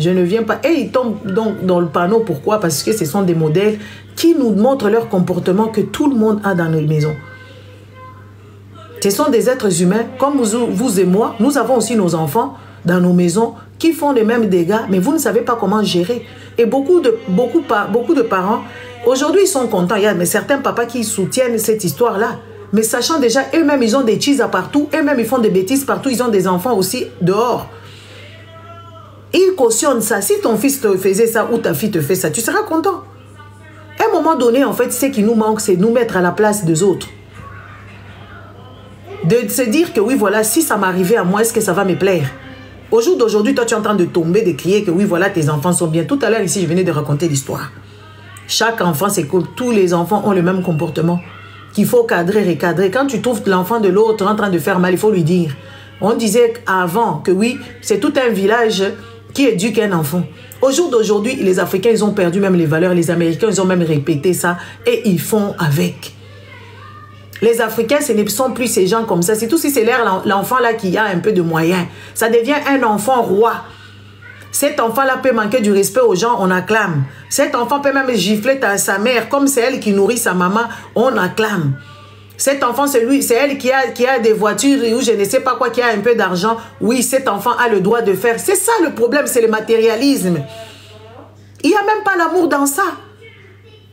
Je ne viens pas. Et ils tombent donc dans le panneau. Pourquoi? Parce que ce sont des modèles qui nous montrent leur comportement que tout le monde a dans nos maisons. Ce sont des êtres humains, comme vous et moi. Nous avons aussi nos enfants dans nos maisons qui font les mêmes dégâts, mais vous ne savez pas comment gérer. Et beaucoup de parents, aujourd'hui, ils sont contents. Il y a mais certains papas qui soutiennent cette histoire-là. Mais sachant déjà, eux-mêmes, ils ont des cheese à partout. Eux-mêmes, ils font des bêtises partout. Ils ont des enfants aussi dehors. Ils cautionnent ça. Si ton fils te faisait ça ou ta fille te fait ça, tu seras content. À un moment donné, en fait, ce qui nous manque, c'est nous mettre à la place des autres. De se dire que oui, voilà, si ça m'arrivait à moi, est-ce que ça va me plaire? Au jour d'aujourd'hui, toi, tu es en train de tomber, de crier que oui, voilà, tes enfants sont bien. Tout à l'heure, ici, je venais de raconter l'histoire. Chaque enfant, c'est que tous les enfants ont le même comportement. Qu'il faut cadrer, recadrer. Quand tu trouves l'enfant de l'autre en train de faire mal, il faut lui dire. On disait avant que oui, c'est tout un village qui éduque un enfant. Au jour d'aujourd'hui, les Africains, ils ont perdu même les valeurs. Les Américains, ils ont même répété ça. Et ils font avec. Les Africains, ce ne sont plus ces gens comme ça. C'est tout si c'est l'enfant là qui a un peu de moyens. Ça devient un enfant roi. Cet enfant-là peut manquer du respect aux gens, on acclame. Cet enfant peut même gifler sa mère, comme c'est elle qui nourrit sa maman, on acclame. Cet enfant, c'est elle qui a des voitures ou je ne sais pas quoi, qui a un peu d'argent. Oui, cet enfant a le droit de faire. C'est ça le problème, c'est le matérialisme. Il n'y a même pas l'amour dans ça.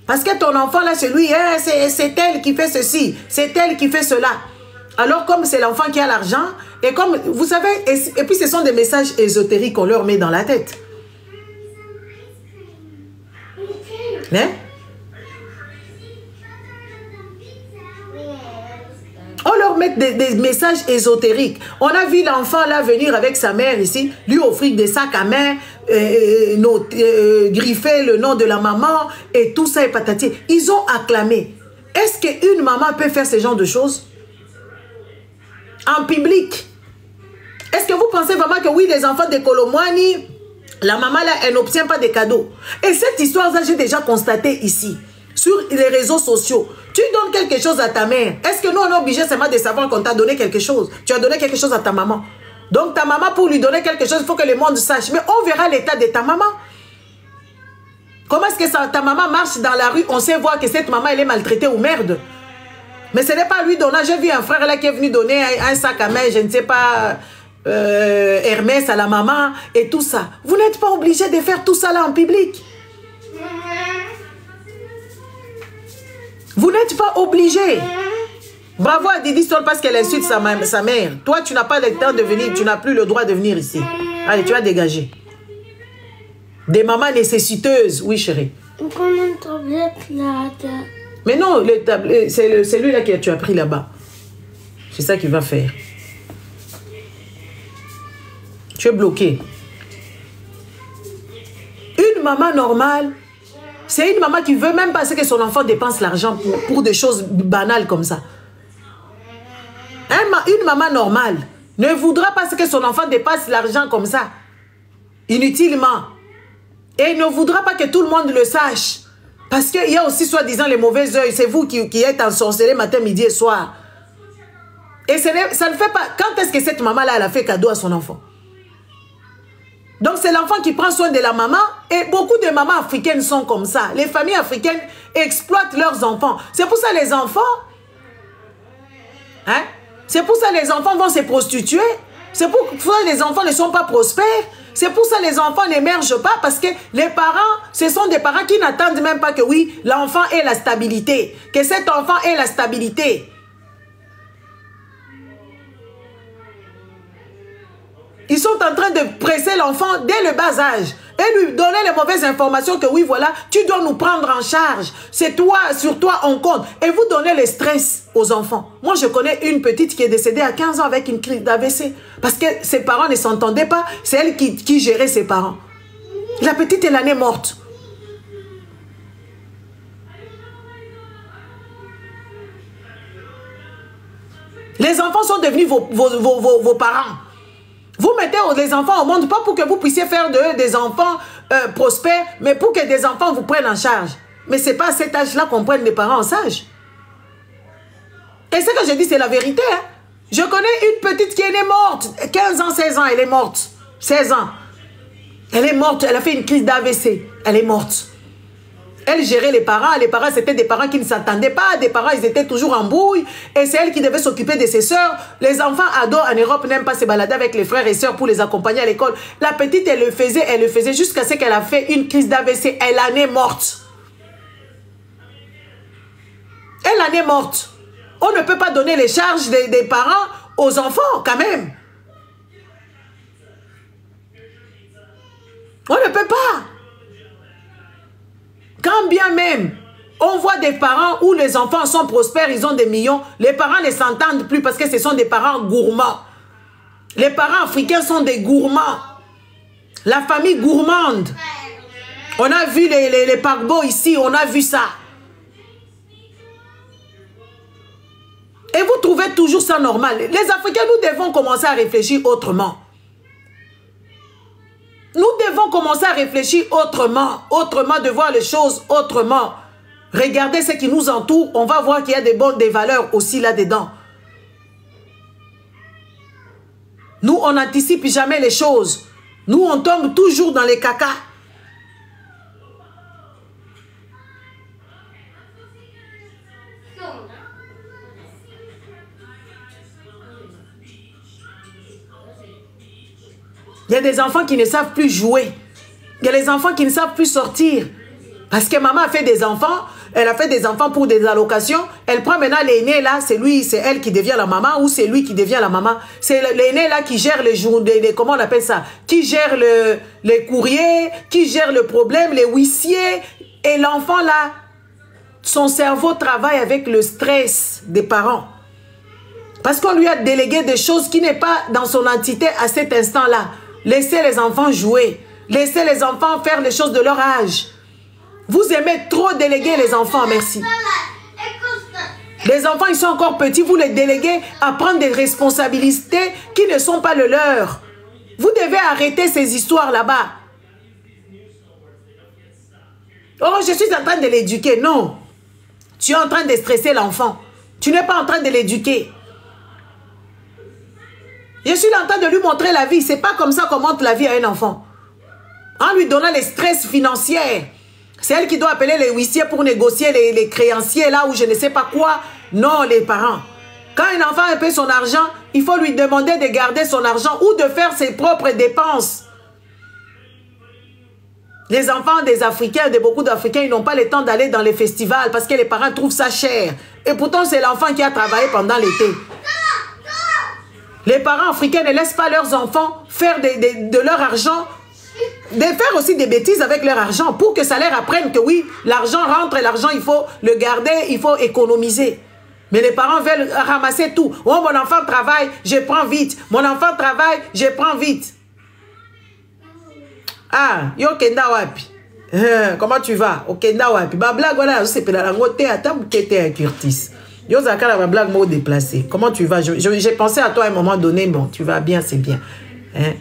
Parce que ton enfant là, c'est lui, c'est elle qui fait ceci, c'est elle qui fait cela. Alors comme c'est l'enfant qui a l'argent, et comme, vous savez, et puis ce sont des messages ésotériques qu'on leur met dans la tête. Hein? On leur met des messages ésotériques. On a vu l'enfant là venir avec sa mère ici, lui offrir des sacs à main, griffer le nom de la maman et tout ça et patati. Ils ont acclamé. Est-ce qu'une maman peut faire ce genre de choses? En public? Est-ce que vous pensez vraiment que oui, les enfants de Kolomwani, la maman là, elle n'obtient pas de cadeaux? Et cette histoire-là, j'ai déjà constaté ici, sur les réseaux sociaux. Tu donnes quelque chose à ta mère. Est-ce que nous, on est obligé seulement de savoir qu'on t'a donné quelque chose? Tu as donné quelque chose à ta maman. Donc ta maman, pour lui donner quelque chose, il faut que le monde sache. Mais on verra l'état de ta maman. Comment est-ce que ta maman marche dans la rue? On sait voir que cette maman, elle est maltraitée ou merde. Mais ce n'est pas lui donnant. J'ai vu un frère là qui est venu donner un sac à main, je ne sais pas, Hermès à la maman et tout ça. Vous n'êtes pas obligé de faire tout ça là en public. Vous n'êtes pas obligé. Bravo à Didi Sol parce qu'elle insulte sa mère. Toi, tu n'as pas le temps de venir, tu n'as plus le droit de venir ici. Allez, tu vas dégager. Des mamans nécessiteuses. Oui, chérie. Comment une tablette là? Mais non, c'est celui-là que tu as pris là-bas. C'est ça qu'il va faire. Tu es bloqué. Une maman normale, c'est une maman qui veut même pas que son enfant dépense l'argent pour des choses banales comme ça. Une maman normale ne voudra pas que son enfant dépasse l'argent comme ça, inutilement. Et ne voudra pas que tout le monde le sache. Parce qu'il y a aussi soi-disant les mauvais œils. C'est vous qui êtes ensorcelés matin, midi et soir. Et ça ne fait pas... Quand est-ce que cette maman-là, elle a fait cadeau à son enfant? Donc c'est l'enfant qui prend soin de la maman. Et beaucoup de mamans africaines sont comme ça. Les familles africaines exploitent leurs enfants. C'est pour ça les enfants... Hein? C'est pour ça les enfants vont se prostituer. C'est pour ça les enfants ne sont pas prospères. C'est pour ça les enfants n'émergent pas parce que les parents, ce sont des parents qui n'attendent même pas que oui, l'enfant ait la stabilité. Que cet enfant ait la stabilité. Ils sont en train de presser l'enfant dès le bas âge et lui donner les mauvaises informations que oui, voilà, tu dois nous prendre en charge. C'est toi, sur toi on compte. Et vous donnez le stress aux enfants. Moi, je connais une petite qui est décédée à 15 ans avec une crise d'AVC. Parce que ses parents ne s'entendaient pas. C'est elle qui gérait ses parents. La petite, elle en est morte. Les enfants sont devenus vos parents. Vous mettez les enfants au monde, pas pour que vous puissiez faire d'eux des enfants prospères, mais pour que des enfants vous prennent en charge. Mais ce n'est pas à cet âge-là qu'on prenne les parents en charge. Et ce que je dis, c'est la vérité. Hein? Je connais une petite qui est née morte. 15 ans, 16 ans, elle est morte. 16 ans. Elle est morte, elle a fait une crise d'AVC. Elle est morte. Elle gérait les parents c'était des parents qui ne s'entendaient pas, des parents ils étaient toujours en brouille, et c'est elle qui devait s'occuper de ses sœurs. Les enfants ados en Europe n'aiment pas se balader avec les frères et sœurs pour les accompagner à l'école. La petite elle le faisait jusqu'à ce qu'elle a fait une crise d'AVC, elle en est morte. Elle en est morte. On ne peut pas donner les charges des parents aux enfants quand même. On ne peut pas. Quand bien même, on voit des parents où les enfants sont prospères, ils ont des millions, les parents ne s'entendent plus parce que ce sont des parents gourmands. Les parents africains sont des gourmands. La famille gourmande. On a vu les paquebots ici, on a vu ça. Et vous trouvez toujours ça normal. Les Africains, nous devons commencer à réfléchir autrement. Nous devons commencer à réfléchir autrement, de voir les choses autrement. Regardez ce qui nous entoure, on va voir qu'il y a des valeurs aussi là-dedans. Nous, on n'anticipe jamais les choses. Nous, on tombe toujours dans les cacas. Il y a des enfants qui ne savent plus jouer. Il y a des enfants qui ne savent plus sortir. Parce que maman a fait des enfants. Elle a fait des enfants pour des allocations. Elle prend maintenant l'aîné là. C'est elle qui devient la maman ou c'est lui qui devient la maman. C'est l'aîné là qui gère les jours. Comment on appelle ça? Qui gère les courriers. Qui gère le problème. Les huissiers. Et l'enfant là, son cerveau travaille avec le stress des parents. Parce qu'on lui a délégué des choses qui n'est pas dans son entité à cet instant-là. Laissez les enfants jouer. Laissez les enfants faire les choses de leur âge. Vous aimez trop déléguer les enfants, merci. Les enfants, ils sont encore petits. Vous les déléguez à prendre des responsabilités qui ne sont pas les leurs. Vous devez arrêter ces histoires là-bas. Oh, je suis en train de l'éduquer. Non. Tu es en train de stresser l'enfant. Tu n'es pas en train de l'éduquer. Je suis en train de lui montrer la vie. Ce n'est pas comme ça qu'on montre la vie à un enfant. En lui donnant les stress financiers. C'est elle qui doit appeler les huissiers pour négocier les créanciers là où je ne sais pas quoi. Non, les parents. Quand un enfant a payé son argent, il faut lui demander de garder son argent ou de faire ses propres dépenses. Les enfants des Africains, de beaucoup d'Africains, ils n'ont pas le temps d'aller dans les festivals parce que les parents trouvent ça cher. Et pourtant, c'est l'enfant qui a travaillé pendant l'été. Les parents africains ne laissent pas leurs enfants faire de leur argent, de faire aussi des bêtises avec leur argent pour que ça leur apprenne que oui, l'argent rentre et l'argent, il faut le garder, il faut économiser. Mais les parents veulent ramasser tout. Oh, mon enfant travaille, je prends vite. Mon enfant travaille, je prends vite. Ah, yo kenda wapi. Comment tu vas? Au kenda wapi. Ba blague voilà, c'est pe la ngote atam kete Curtis. Yo zakala ba blague mo déplacé. Comment tu vas? J'ai pensé à toi à un moment donné. Bon, tu vas bien, c'est bien. Hein?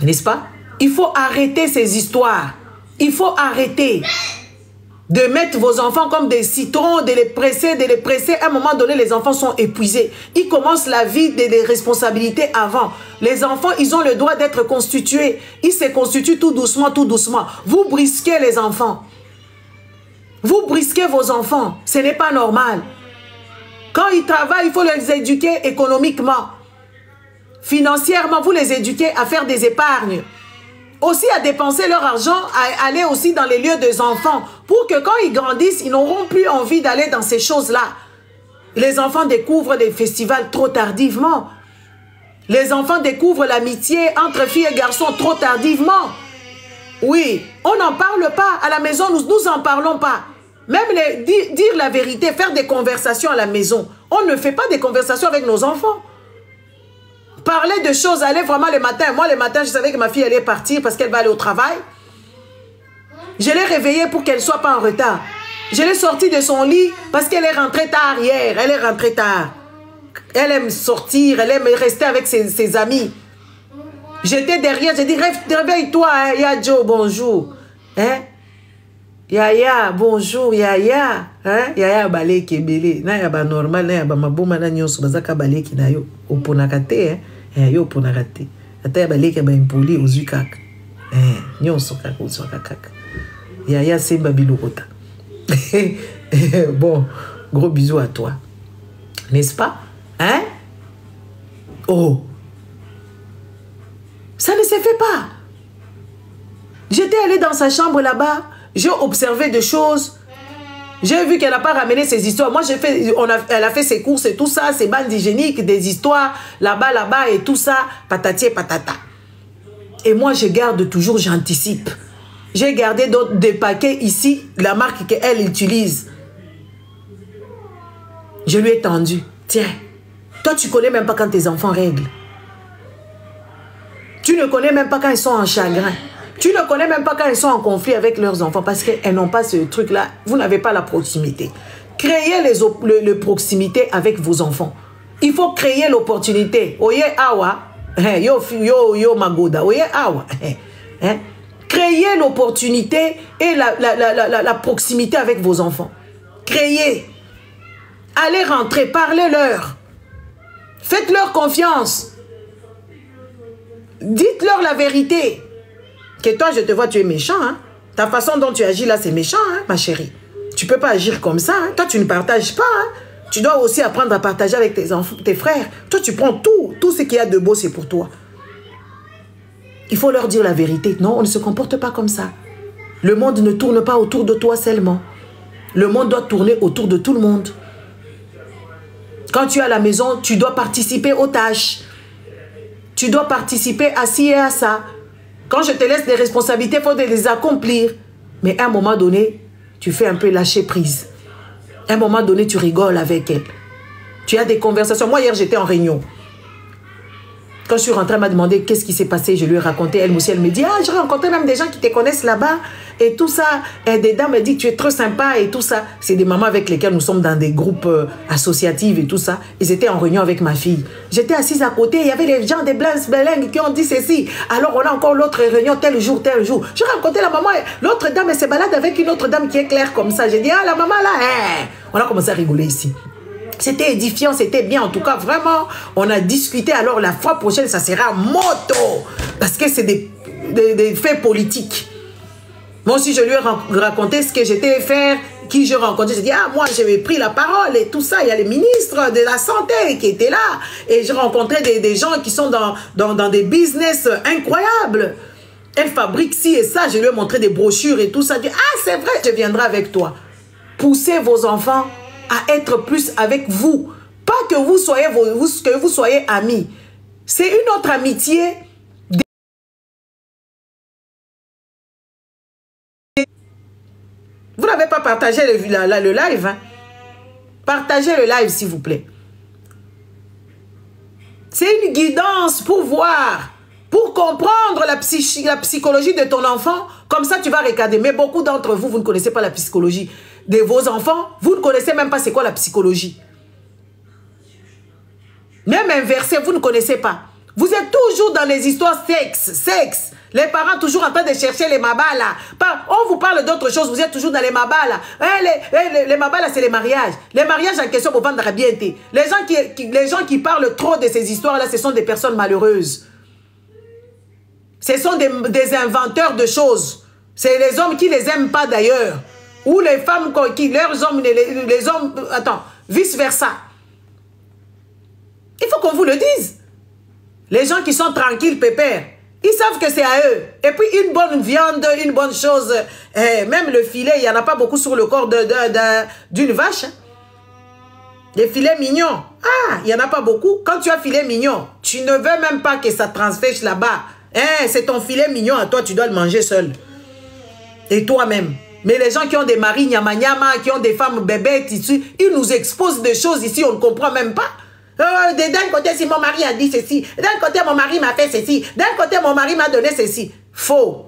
N'est-ce pas? Il faut arrêter ces histoires. Il faut arrêter de mettre vos enfants comme des citrons, de les presser, de les presser. À un moment donné, les enfants sont épuisés. Ils commencent la vie des responsabilités avant. Les enfants, ils ont le droit d'être constitués. Ils se constituent tout doucement, tout doucement. Vous brisquez les enfants. Vous brisquez vos enfants. Ce n'est pas normal. Quand ils travaillent, il faut les éduquer économiquement. Financièrement, vous les éduquez à faire des épargnes. Aussi à dépenser leur argent, à aller aussi dans les lieux des enfants, pour que quand ils grandissent, ils n'auront plus envie d'aller dans ces choses-là. Les enfants découvrent des festivals trop tardivement. Les enfants découvrent l'amitié entre filles et garçons trop tardivement. Oui, on n'en parle pas. À la maison, nous n'en parlons pas. Même dire la vérité, faire des conversations à la maison. On ne fait pas des conversations avec nos enfants. Parler de choses, aller vraiment le matin. Moi, le matin, je savais que ma fille allait partir parce qu'elle va aller au travail. Je l'ai réveillée pour qu'elle ne soit pas en retard. Je l'ai sortie de son lit parce qu'elle est rentrée tard hier. Elle est rentrée tard. Elle aime sortir, elle aime rester avec ses amis. J'étais derrière, j'ai dit, réveille-toi, hein. Ya Joe, bonjour. Hein? Yaya, bonjour, Yaya. Hein? Yaya balé qui est belé. Na yaba normal, na yaba maboma na nyonso bazaka balé qui na yo. Oponakate, hein? Yo oponakate. Ata yaba balé qui yaba impoli ozui kaka. Nyonso kaka uzwaka kaka. Yaya Semba Bilokota. Bon, gros bisous à toi. N'est-ce pas? Hein? Oh. Ça ne se fait pas. J'étais allée dans sa chambre là-bas. J'ai observé des choses. J'ai vu qu'elle n'a pas ramené ses histoires. Moi, elle a fait ses courses et tout ça, ses bandes hygiéniques, des histoires là-bas et tout ça, patati et patata. Et moi, je garde toujours, j'anticipe. J'ai gardé des paquets ici, la marque qu'elle utilise. Je lui ai tendu. Tiens, toi, tu ne connais même pas quand tes enfants règlent. Tu ne connais même pas quand ils sont en chagrin. Tu ne connais même pas quand ils sont en conflit avec leurs enfants parce qu'elles n'ont pas ce truc-là. Vous n'avez pas la proximité. Créez les proximités avec vos enfants. Il faut créer l'opportunité. Oye awa, yo magoda, oye awa. Créez l'opportunité et la proximité avec vos enfants. Créez. Allez rentrer, parlez-leur. Faites-leur confiance. Dites-leur la vérité. Que toi, je te vois, tu es méchant. Hein? Ta façon dont tu agis là, c'est méchant, hein, ma chérie. Tu ne peux pas agir comme ça. Hein? Toi, tu ne partages pas. Hein? Tu dois aussi apprendre à partager avec tes enfants, tes frères. Toi, tu prends tout. Tout ce qu'il y a de beau, c'est pour toi. Il faut leur dire la vérité. Non, on ne se comporte pas comme ça. Le monde ne tourne pas autour de toi seulement. Le monde doit tourner autour de tout le monde. Quand tu es à la maison, tu dois participer aux tâches. Tu dois participer à ci et à ça. Quand je te laisse des responsabilités, il faut les accomplir. Mais à un moment donné, tu fais un peu lâcher prise. À un moment donné, tu rigoles avec elle. Tu as des conversations. Moi, hier, j'étais en réunion. Quand je suis rentrée, elle m'a demandé qu'est-ce qui s'est passé. Je lui ai raconté. Elle aussi, elle me dit, ah, j'ai rencontré même des gens qui te connaissent là-bas. Et tout ça. Et des dames me disent, tu es trop sympa et tout ça. C'est des mamans avec lesquelles nous sommes dans des groupes associatifs et tout ça. Ils étaient en réunion avec ma fille. J'étais assise à côté. Il y avait les gens des Blancs qui ont dit ceci. Alors, on a encore l'autre réunion tel jour, tel jour. J'ai rencontré la maman. L'autre dame, elle se balade avec une autre dame qui est claire comme ça. J'ai dit, ah, la maman là, hein. On a commencé à rigoler ici. C'était édifiant, c'était bien. En tout cas, vraiment, on a discuté. Alors, la fois prochaine, ça sera moto. Parce que c'est des faits politiques. Moi aussi, je lui ai raconté ce que j'étais faire, qui je rencontrais. J'ai dit, ah, moi, j'avais pris la parole et tout ça. Il y a les ministres de la Santé qui étaient là. Et je rencontrais des gens qui sont dans des business incroyables. Elle fabrique ci et ça. Je lui ai montré des brochures et tout ça. Je dis, ah, c'est vrai, je viendrai avec toi. Poussez vos enfants à être plus avec vous. Pas que vous soyez amis. C'est une autre amitié. Vous n'avez pas partagé le live. Hein? Partagez le live, s'il vous plaît. C'est une guidance pour voir, pour comprendre la psychologie de ton enfant. Comme ça, tu vas regarder. Mais beaucoup d'entre vous, vous ne connaissez pas la psychologie de vos enfants. Vous ne connaissez même pas c'est quoi la psychologie. Même inversé, vous ne connaissez pas. Vous êtes toujours dans les histoires sexe. Les parents toujours en train de chercher les mabala. On vous parle d'autre chose, vous êtes toujours dans les mabala. Les mabala, c'est les mariages. Les mariages en question pour vendre bien. Les gens qui parlent trop de ces histoires-là, ce sont des personnes malheureuses. Ce sont des inventeurs de choses. C'est les hommes qui les aiment pas d'ailleurs. Ou les femmes qui, leurs hommes, les hommes, attends, vice-versa. Il faut qu'on vous le dise. Les gens qui sont tranquilles, pépères, ils savent que c'est à eux. Et puis une bonne viande, une bonne chose, même le filet, il n'y en a pas beaucoup sur le corps d'une vache. Hein. Les filets mignons, ah, il n'y en a pas beaucoup. Quand tu as filet mignon, tu ne veux même pas que ça transfèche là-bas. Hein, c'est ton filet mignon à toi, tu dois le manger seul. Et toi-même. Mais les gens qui ont des maris nyama-nyama, qui ont des femmes bébêtes ici, ils nous exposent des choses ici, on ne comprend même pas. D'un côté, si mon mari a dit ceci, d'un côté, mon mari m'a fait ceci, d'un côté, mon mari m'a donné ceci. Faux.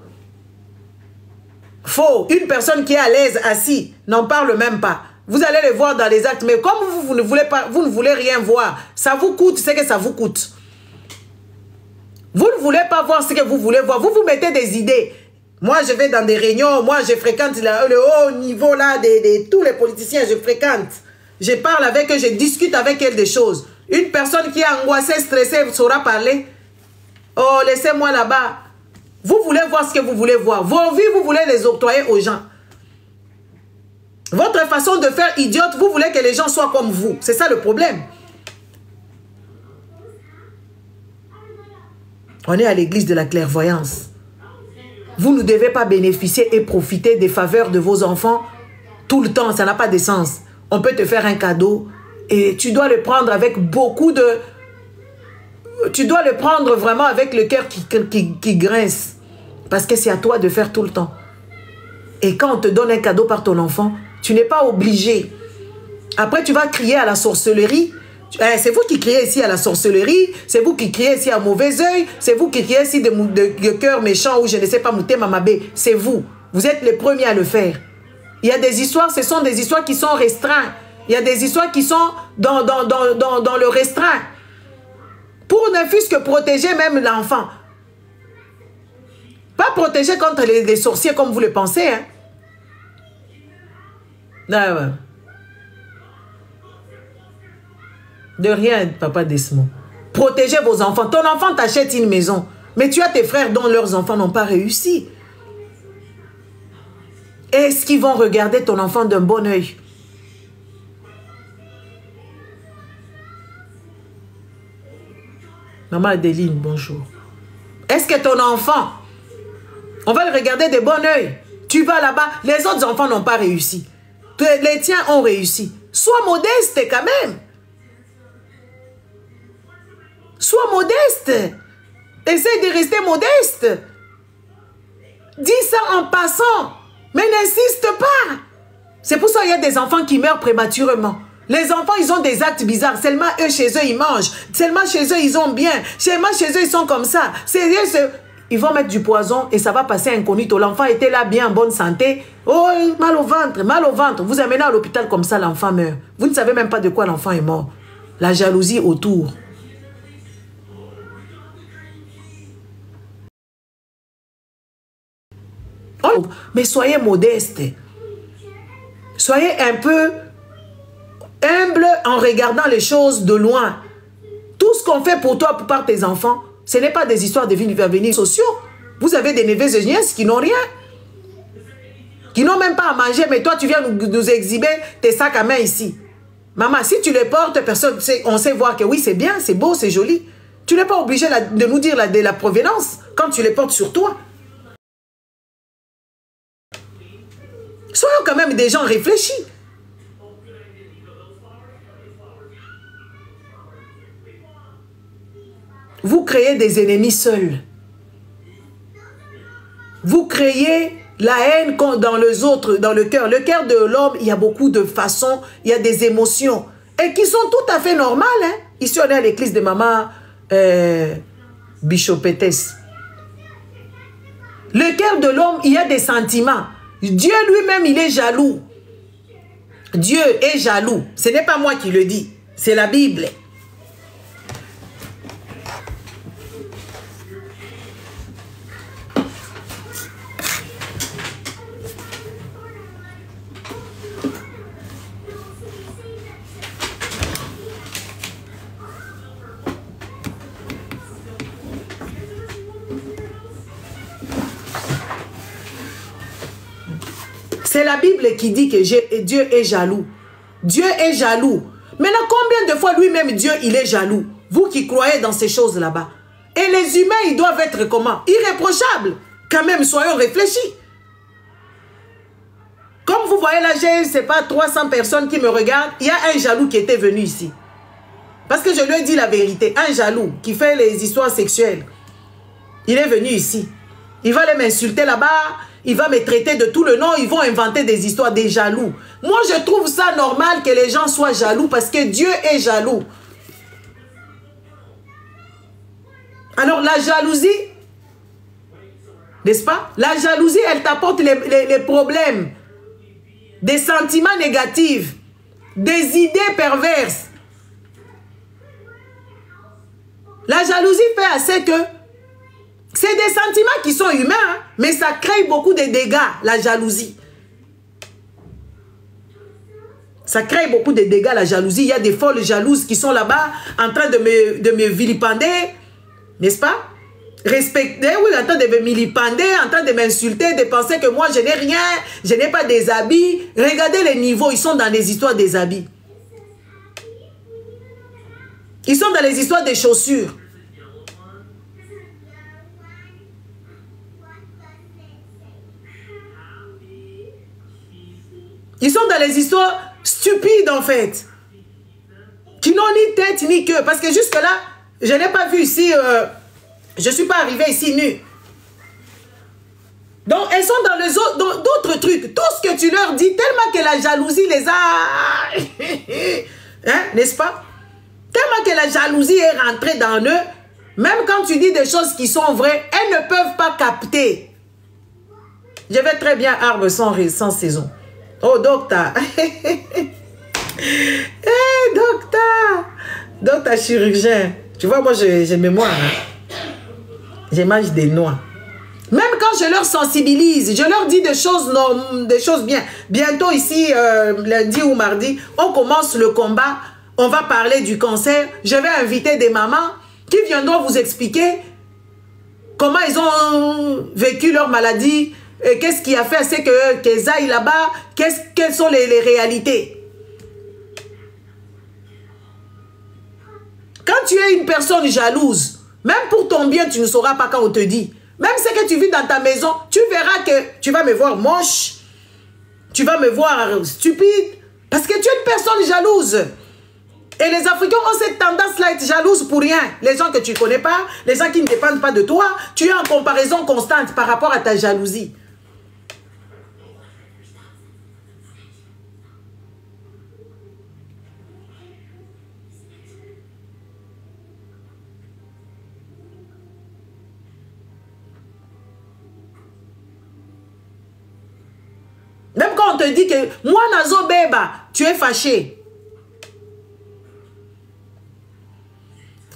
Faux. Une personne qui est à l'aise, assis, n'en parle même pas. Vous allez le voir dans les actes, mais comme vous ne voulez rien voir, ça vous coûte ce que ça vous coûte. Vous ne voulez pas voir ce que vous voulez voir. Vous vous mettez des idées. Moi, je vais dans des réunions. Moi, je fréquente le haut niveau là de tous les politiciens. Je fréquente. Je parle avec eux. Je discute avec elles des choses. Une personne qui est angoissée, stressée, saura parler. Oh, laissez-moi là-bas. Vous voulez voir ce que vous voulez voir. Vos vies, vous voulez les octroyer aux gens. Votre façon de faire idiote, vous voulez que les gens soient comme vous. C'est ça le problème. On est à l'église de la clairvoyance. Vous ne devez pas bénéficier et profiter des faveurs de vos enfants tout le temps. Ça n'a pas de sens. On peut te faire un cadeau et tu dois le prendre avec beaucoup de... Tu dois le prendre vraiment avec le cœur qui grince. Parce que c'est à toi de faire tout le temps. Et quand on te donne un cadeau par ton enfant, tu n'es pas obligé. Après, tu vas crier à la sorcellerie. C'est vous qui criez ici à la sorcellerie. C'est vous qui criez ici à mauvais oeil. C'est vous qui criez ici de cœur méchant ou je ne sais pas, Mouté Mamabé. C'est vous. Vous êtes les premiers à le faire. Il y a des histoires, ce sont des histoires qui sont restreintes. Il y a des histoires qui sont dans le restreint. Pour ne fût-ce que protéger même l'enfant. Pas protéger contre les sorciers comme vous le pensez. Hein. Ah ouais. De rien, papa Desmond. Protégez vos enfants. Ton enfant t'achète une maison. Mais tu as tes frères dont leurs enfants n'ont pas réussi. Est-ce qu'ils vont regarder ton enfant d'un bon œil? Maman Adeline, bonjour. Est-ce que ton enfant, on va le regarder de bon œil? Tu vas là-bas, les autres enfants n'ont pas réussi. Les tiens ont réussi. Sois modeste quand même. Sois modeste. Essaye de rester modeste. Dis ça en passant. Mais n'insiste pas. C'est pour ça qu'il y a des enfants qui meurent prématurément. Les enfants, ils ont des actes bizarres. Seulement eux, chez eux, ils mangent. Seulement chez eux, ils ont bien. Seulement chez eux, ils sont comme ça. Ils vont mettre du poison et ça va passer incognito. L'enfant était là, bien en bonne santé. Oh, mal au ventre, mal au ventre. Vous amenez à l'hôpital comme ça, l'enfant meurt. Vous ne savez même pas de quoi l'enfant est mort. La jalousie autour. Oh, mais soyez modeste. Soyez un peu humble en regardant les choses de loin. Tout ce qu'on fait pour toi, par tes enfants, ce n'est pas des histoires de venir sociaux. Vous avez des neveux et nièces qui n'ont rien. Qui n'ont même pas à manger, mais toi, tu viens nous exhiber tes sacs à main ici. Maman, si tu les portes, personne, on sait voir que oui, c'est bien, c'est beau, c'est joli. Tu n'es pas obligé de nous dire de la provenance quand tu les portes sur toi. Soyons quand même des gens réfléchis. Vous créez des ennemis seuls. Vous créez la haine dans les autres, dans le cœur. Le cœur de l'homme, il y a beaucoup de façons, il y a des émotions. Et qui sont tout à fait normales. Hein? Ici, on est à l'église de maman Bichopétesse. Le cœur de l'homme, il y a des sentiments. Dieu lui-même, il est jaloux. Dieu est jaloux. Ce n'est pas moi qui le dis. C'est la Bible. C'est la Bible qui dit que Dieu est jaloux. Dieu est jaloux. Maintenant, combien de fois lui-même, Dieu, il est jaloux? Vous qui croyez dans ces choses là-bas. Et les humains, ils doivent être comment? Irréprochables. Quand même, soyons réfléchis. Comme vous voyez là, j'ai, je ne sais pas, 300 personnes qui me regardent. Il y a un jaloux qui était venu ici. Parce que je lui ai dit la vérité. Un jaloux qui fait les histoires sexuelles. Il est venu ici. Il va aller m'insulter là-bas. Il va me traiter de tout le nom. Ils vont inventer des histoires des jaloux. Moi, je trouve ça normal que les gens soient jaloux parce que Dieu est jaloux. Alors, la jalousie, n'est-ce pas? La jalousie, elle t'apporte les problèmes, des sentiments négatifs, des idées perverses. La jalousie fait assez que c'est des sentiments qui sont humains, hein, mais ça crée beaucoup de dégâts, la jalousie. Ça crée beaucoup de dégâts, la jalousie. Il y a des folles jalouses qui sont là-bas en train de me vilipender, n'est-ce pas? respecter, oui, en train de me milipander, en train de m'insulter, de penser que moi je n'ai rien, je n'ai pas des habits. Regardez les niveaux, ils sont dans les histoires des habits. Ils sont dans les histoires des chaussures. Ils sont dans les histoires stupides en fait. Qui n'ont ni tête ni queue. Parce que jusque là, je n'ai pas vu ici, je ne suis pas arrivée ici nue. Donc elles sont dans d'autres trucs. Tout ce que tu leur dis, tellement que la jalousie les a... hein, n'est-ce pas? Tellement que la jalousie est rentrée dans eux, même quand tu dis des choses qui sont vraies, elles ne peuvent pas capter. Je vais très bien arbre sans saison. Oh, docteur. Hey, docteur chirurgien. Tu vois, moi, j'ai mémoire. Hein? Je mange des noix. Même quand je leur sensibilise, je leur dis des choses bien. Bientôt ici, lundi ou mardi, on commence le combat. On va parler du cancer. Je vais inviter des mamans qui viendront vous expliquer comment ils ont vécu leur maladie. Qu'est-ce qui a fait, c'est qu'ils aillent là-bas. Quelles sont les réalités. Quand tu es une personne jalouse, même pour ton bien, tu ne sauras pas quand on te dit. Même ce que tu vis dans ta maison, tu verras que tu vas me voir moche. Tu vas me voir stupide. Parce que tu es une personne jalouse. Et les Africains ont cette tendance-là à être jalouses pour rien. Les gens que tu ne connais pas, les gens qui ne dépendent pas de toi, tu es en comparaison constante par rapport à ta jalousie. Même quand on te dit que moi, Nazo Beba, tu es fâché.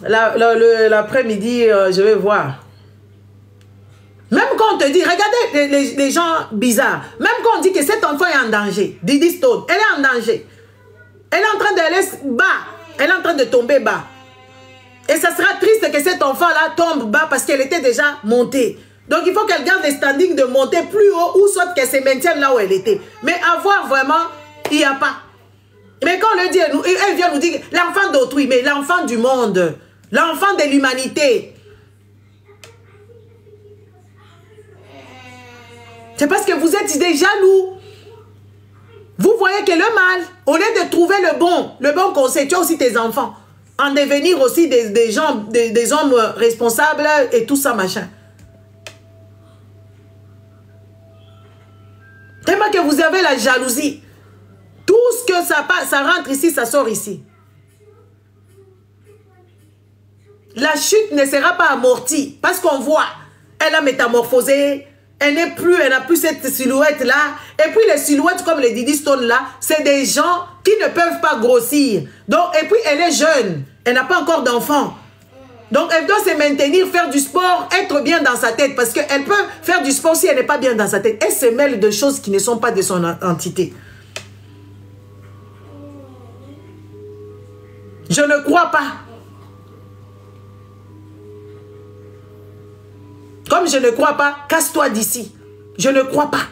L'après-midi, je vais voir. Même quand on te dit, regardez les gens bizarres. Même quand on dit que cet enfant est en danger. Didi Stone, elle est en danger. Elle est en train d'aller bas. Elle est en train de tomber bas. Et ça sera triste que cet enfant-là tombe bas parce qu'elle était déjà montée. Donc il faut qu'elle garde les standings de monter plus haut ou soit qu'elle se maintienne là où elle était. Mais avoir vraiment, il n'y a pas. Mais quand on le dit, elle vient nous dire l'enfant d'autrui, mais l'enfant du monde, l'enfant de l'humanité. C'est parce que vous êtes des jaloux. Vous voyez que le mal, au lieu de trouver le bon conseil, tu as aussi tes enfants. En devenir aussi des gens, des hommes responsables et tout ça machin. Tellement que vous avez la jalousie. Tout ce que ça passe, ça rentre ici, ça sort ici. La chute ne sera pas amortie. Parce qu'on voit, elle a métamorphosé. Elle n'a plus cette silhouette-là. Et puis les silhouettes comme les Didi Stone là, c'est des gens qui ne peuvent pas grossir. Donc, et puis elle est jeune. Elle n'a pas encore d'enfant. Donc, elle doit se maintenir, faire du sport, être bien dans sa tête. Parce qu'elle peut faire du sport si elle n'est pas bien dans sa tête. Elle se mêle de choses qui ne sont pas de son entité. Je ne crois pas. Comme je ne crois pas, casse-toi d'ici. Je ne crois pas.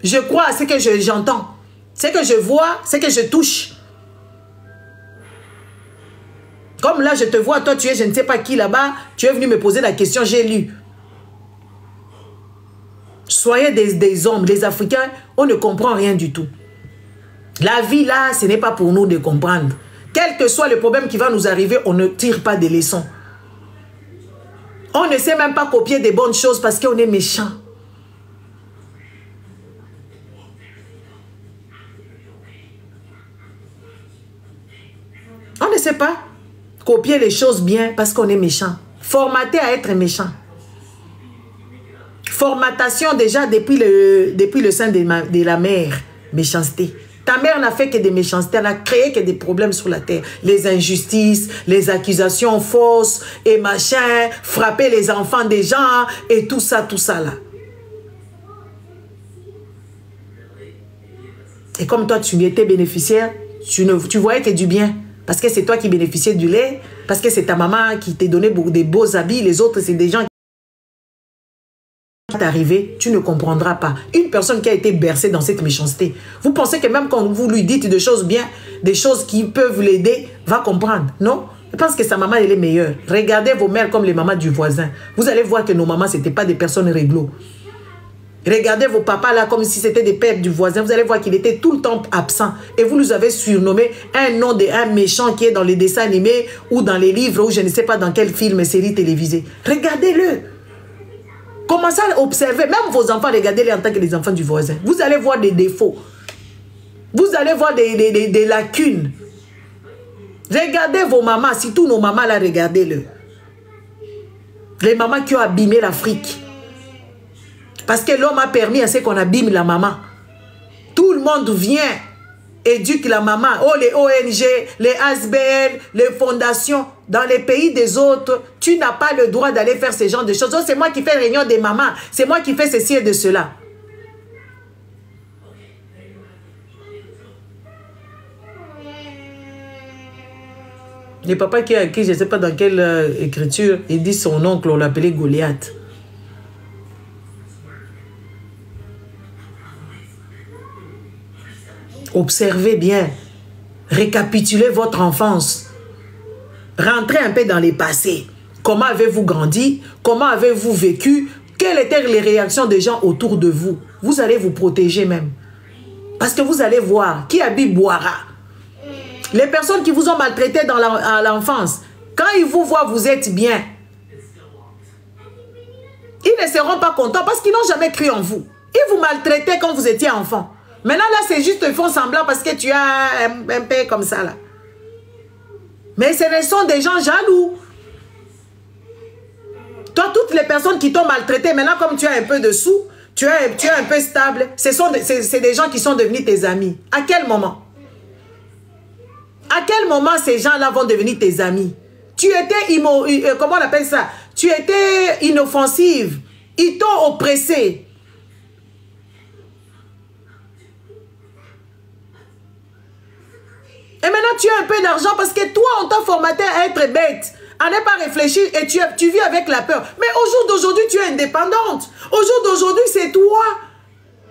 Je crois à ce que j'entends. Ce que je vois, ce que je touche. Comme là, je te vois, toi, tu es je ne sais pas qui là-bas. Tu es venu me poser la question, j'ai lu. Soyez des hommes, les Africains, on ne comprend rien du tout. La vie là, ce n'est pas pour nous de comprendre. Quel que soit le problème qui va nous arriver, on ne tire pas des leçons. On ne sait même pas copier des bonnes choses parce qu'on est méchant. On ne sait pas copier les choses bien parce qu'on est méchant. Formaté à être méchant. Formatation déjà depuis le sein de la mère. Méchanceté. Ta mère n'a fait que des méchancetés, elle n'a créé que des problèmes sur la terre. Les injustices, les accusations fausses et machin, frapper les enfants des gens et tout ça là. Et comme toi, tu étais bénéficiaire, tu voyais que du bien. Parce que c'est toi qui bénéficiais du lait, parce que c'est ta maman qui t'a donné des beaux habits, les autres, c'est des gens qui t'arriver, tu ne comprendras pas. Une personne qui a été bercée dans cette méchanceté, vous pensez que même quand vous lui dites des choses bien, des choses qui peuvent l'aider, va comprendre, non? Je pense que sa maman, elle est meilleure. Regardez vos mères comme les mamans du voisin. Vous allez voir que nos mamans, ce n'étaient pas des personnes réglo. Regardez vos papas là comme si c'était des pères du voisin. Vous allez voir qu'il était tout le temps absent. Et vous nous avez surnommé un nom d'un méchant qui est dans les dessins animés ou dans les livres ou je ne sais pas dans quel film et série télévisée. Regardez-le. Commencez à observer. Même vos enfants, regardez-les en tant que les enfants du voisin. Vous allez voir des défauts. Vous allez voir des lacunes. Regardez vos mamans. Surtout nos mamans là, regardez-le. Les mamans qui ont abîmé l'Afrique. Parce que l'homme a permis à ce qu'on abîme la maman. Tout le monde vient, éduque la maman. Oh, les ONG, les ASBL, les fondations. Dans les pays des autres, tu n'as pas le droit d'aller faire ce genre de choses. Oh, c'est moi qui fais réunion des mamans. C'est moi qui fais ceci et de cela. Le papa qui a écrit, je ne sais pas dans quelle écriture, il dit son oncle, on l'appelait Goliath. Observez bien, récapitulez votre enfance, rentrez un peu dans les passés. Comment avez-vous grandi? Comment avez-vous vécu? Quelles étaient les réactions des gens autour de vous? Vous allez vous protéger même. Parce que vous allez voir qui habite boira. Les personnes qui vous ont maltraité à l'enfance, quand ils vous voient, vous êtes bien. Ils ne seront pas contents parce qu'ils n'ont jamais cru en vous. Ils vous maltraitaient quand vous étiez enfant. Maintenant, là, c'est juste, ils font semblant parce que tu as un père comme ça, là. Mais ce sont des gens jaloux. Toi, toutes les personnes qui t'ont maltraité, maintenant, comme tu as un peu de sous, tu es un peu stable, c'est des gens qui sont devenus tes amis. À quel moment? À quel moment ces gens-là vont devenir tes amis? Tu étais, comment on appelle ça? Tu étais inoffensive. Ils t'ont oppressé. Et maintenant, tu as un peu d'argent parce que toi, on t'a formaté à être bête, à ne pas réfléchir et tu vis avec la peur. Mais au jour d'aujourd'hui, tu es indépendante. Au jour d'aujourd'hui, c'est toi.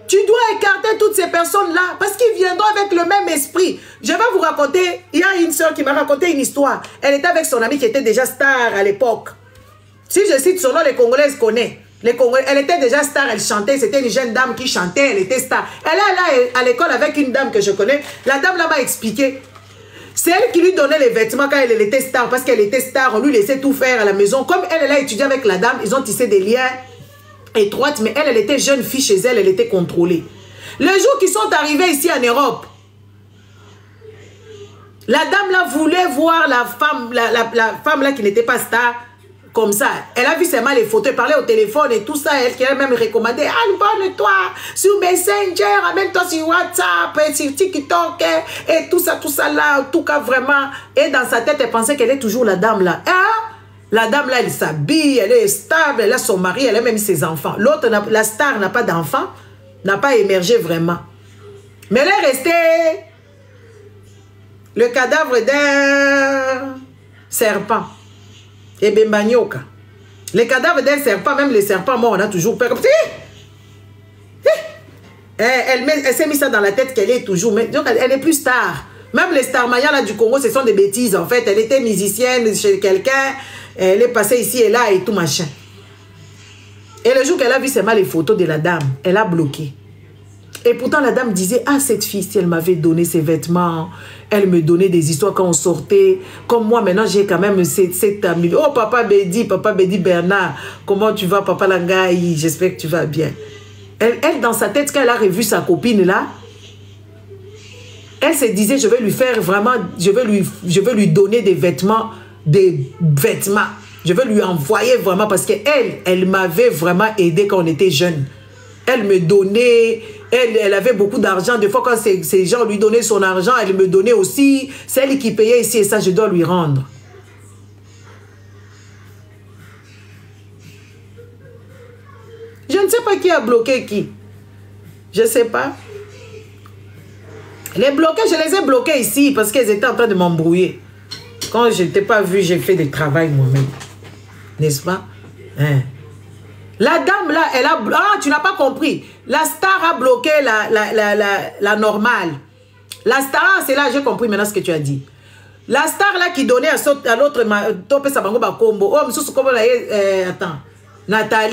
Tu dois écarter toutes ces personnes-là parce qu'ils viendront avec le même esprit. Je vais vous raconter, il y a une soeur qui m'a raconté une histoire. Elle était avec son amie qui était déjà star à l'époque. Si je cite son nom, les Congolaises connaissent. Elle était déjà star, elle chantait, c'était une jeune dame qui chantait, elle était star. Elle est là à l'école avec une dame que je connais. La dame là m'a expliqué. C'est elle qui lui donnait les vêtements quand elle était star. Parce qu'elle était star, on lui laissait tout faire à la maison. Comme elle a étudié avec la dame, ils ont tissé des liens étroits. Mais elle était jeune fille chez elle, elle était contrôlée. Les jours qui sont arrivés ici en Europe, la dame là voulait voir la femme là qui n'était pas star. Comme ça, elle a vu seulement les photos, elle parlait au téléphone et tout ça, elle qui a même recommandé, abonne-toi sur Messenger, amène-toi sur WhatsApp, et sur TikTok, et tout ça là, en tout cas vraiment. Et dans sa tête, elle pensait qu'elle est toujours la dame là. Hein? La dame là, elle s'habille, elle est stable, elle a son mari, elle a même ses enfants. L'autre, la star n'a pas d'enfants, n'a pas émergé vraiment. Mais elle est restée le cadavre d'un serpent. Et Bembanyoka. Les cadavres d'un serpent, même les serpents morts, on a toujours peur. Elle s'est mis ça dans la tête qu'elle est toujours. Mais donc elle n'est plus star. Même les stars mayas là du Congo, ce sont des bêtises en fait. Elle était musicienne chez quelqu'un. Elle est passée ici et là et tout machin. Et le jour qu'elle a vu seulement les photos de la dame, elle a bloqué. Et pourtant la dame disait, ah cette fille, si elle m'avait donné ses vêtements, elle me donnait des histoires quand on sortait. Comme moi maintenant j'ai quand même cette amie. Oh papa Bédi Bernard, comment tu vas papa Langaï, j'espère que tu vas bien. Elle dans sa tête quand elle a revu sa copine là, elle se disait je vais lui faire vraiment, je vais lui donner des vêtements. Je vais lui envoyer vraiment parce elle m'avait vraiment aidé quand on était jeunes. Elle me donnait, elle avait beaucoup d'argent. Des fois, quand ces gens lui donnaient son argent, elle me donnait aussi. C'est elle qui payait ici et ça, je dois lui rendre. Je ne sais pas qui a bloqué qui. Je ne sais pas. Les bloqués, je les ai bloqués ici parce qu'ils étaient en train de m'embrouiller. Quand je ne t'ai pas vu, j'ai fait du travail moi-même. N'est-ce pas? Hein? La dame là, elle a... Ah, tu n'as pas compris. La star a bloqué la normale. La star, c'est là, j'ai compris maintenant ce que tu as dit. La star là qui donnait à l'autre, attends, Nathalie.